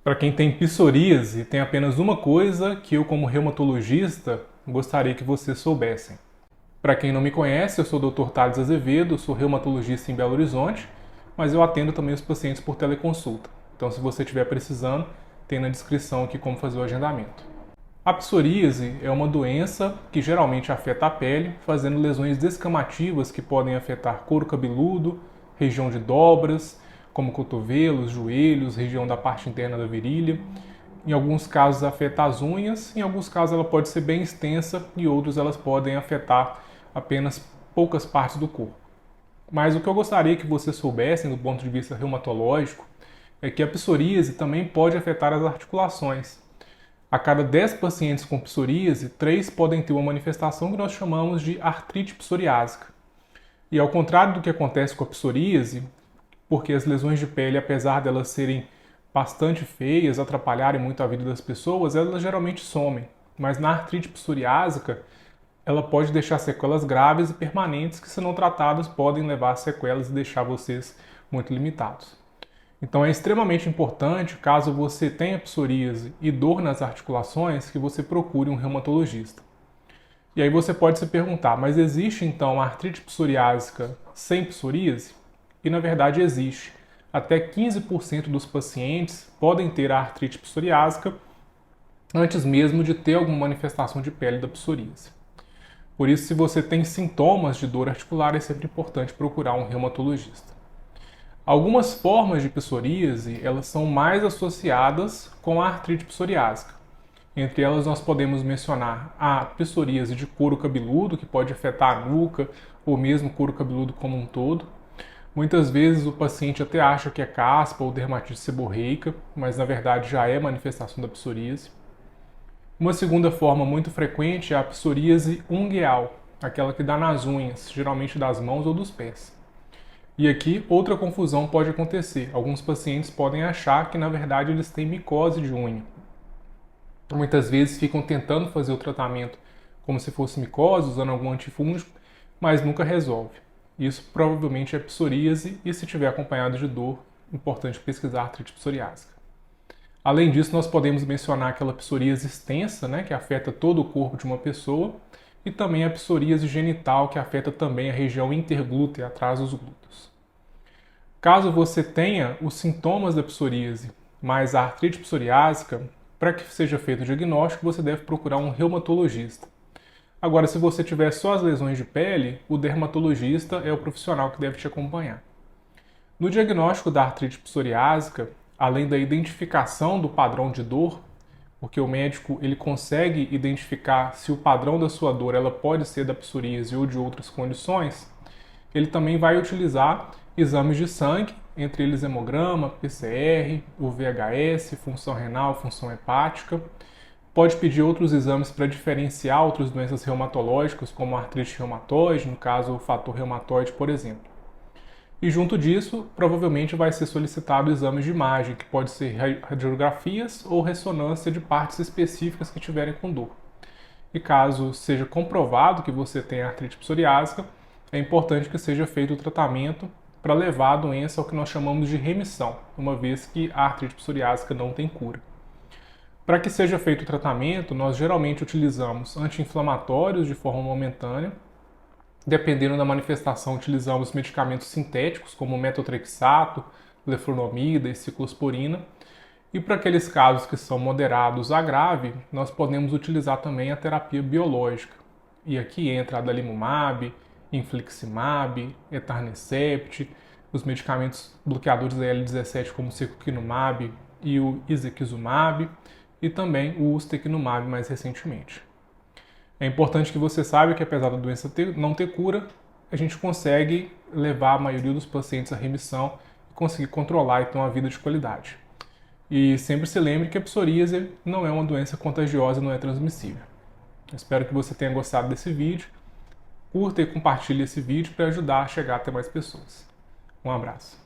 Para quem tem psoríase, tem apenas uma coisa que eu, como reumatologista, gostaria que vocês soubessem. Para quem não me conhece, eu sou o Dr. Thales Azevedo, sou reumatologista em Belo Horizonte, mas eu atendo também os pacientes por teleconsulta. Então, se você estiver precisando, tem na descrição aqui como fazer o agendamento. A psoríase é uma doença que geralmente afeta a pele, fazendo lesões descamativas que podem afetar couro cabeludo, região de dobras, como cotovelos, joelhos, região da parte interna da virilha. Em alguns casos afeta as unhas, em alguns casos ela pode ser bem extensa e outros elas podem afetar apenas poucas partes do corpo. Mas o que eu gostaria que vocês soubessem do ponto de vista reumatológico é que a psoríase também pode afetar as articulações. A cada 10 pacientes com psoríase, 3 podem ter uma manifestação que nós chamamos de artrite psoriásica. E ao contrário do que acontece com a psoríase, porque as lesões de pele, apesar de elas serem bastante feias, atrapalharem muito a vida das pessoas, elas geralmente somem. Mas na artrite psoriásica, ela pode deixar sequelas graves e permanentes que, se não tratadas, podem levar a sequelas e deixar vocês muito limitados. Então é extremamente importante, caso você tenha psoríase e dor nas articulações, que você procure um reumatologista. E aí você pode se perguntar, mas existe então artrite psoriásica sem psoríase? E na verdade existe. Até 15% dos pacientes podem ter a artrite psoriásica antes mesmo de ter alguma manifestação de pele da psoríase. Por isso, se você tem sintomas de dor articular, é sempre importante procurar um reumatologista. Algumas formas de psoríase, elas são mais associadas com a artrite psoriásica. Entre elas nós podemos mencionar a psoríase de couro cabeludo, que pode afetar a nuca ou mesmo o couro cabeludo como um todo. Muitas vezes o paciente até acha que é caspa ou dermatite seborreica, mas na verdade já é manifestação da psoríase. Uma segunda forma muito frequente é a psoríase ungueal, aquela que dá nas unhas, geralmente das mãos ou dos pés. E aqui outra confusão pode acontecer. Alguns pacientes podem achar que na verdade eles têm micose de unha. Muitas vezes ficam tentando fazer o tratamento como se fosse micose, usando algum antifúngico, mas nunca resolve. Isso provavelmente é psoríase e, se tiver acompanhado de dor, é importante pesquisar artrite psoriásica. Além disso, nós podemos mencionar aquela psoríase extensa, que afeta todo o corpo de uma pessoa, e também a psoríase genital, que afeta também a região interglútea, atrás dos glúteos. Caso você tenha os sintomas da psoríase, mais a artrite psoriásica, para que seja feito o diagnóstico, você deve procurar um reumatologista. Agora, se você tiver só as lesões de pele, o dermatologista é o profissional que deve te acompanhar. No diagnóstico da artrite psoriásica, além da identificação do padrão de dor, porque o médico ele consegue identificar se o padrão da sua dor ela pode ser da psoríase ou de outras condições, ele também vai utilizar exames de sangue, entre eles hemograma, PCR, o VHS, função renal, função hepática. Pode pedir outros exames para diferenciar outras doenças reumatológicas, como a artrite reumatoide, no caso o fator reumatoide, por exemplo. E junto disso, provavelmente vai ser solicitado exames de imagem, que pode ser radiografias ou ressonância de partes específicas que tiverem com dor. E caso seja comprovado que você tem artrite psoriásica, é importante que seja feito o tratamento para levar a doença ao que nós chamamos de remissão, uma vez que a artrite psoriásica não tem cura. Para que seja feito o tratamento, nós geralmente utilizamos anti-inflamatórios de forma momentânea. Dependendo da manifestação, utilizamos medicamentos sintéticos, como metotrexato, leflunomida e ciclosporina. E para aqueles casos que são moderados a grave, nós podemos utilizar também a terapia biológica. E aqui entra a adalimumab, infliximab, etanercept, os medicamentos bloqueadores da IL-17 como o secukinumab e o izekizumab, e também o ustekinumab mais recentemente. É importante que você saiba que, apesar da doença não ter cura, a gente consegue levar a maioria dos pacientes à remissão e conseguir controlar e ter uma vida de qualidade. E sempre se lembre que a psoríase não é uma doença contagiosa, não é transmissível. Espero que você tenha gostado desse vídeo. Curta e compartilhe esse vídeo para ajudar a chegar até mais pessoas. Um abraço.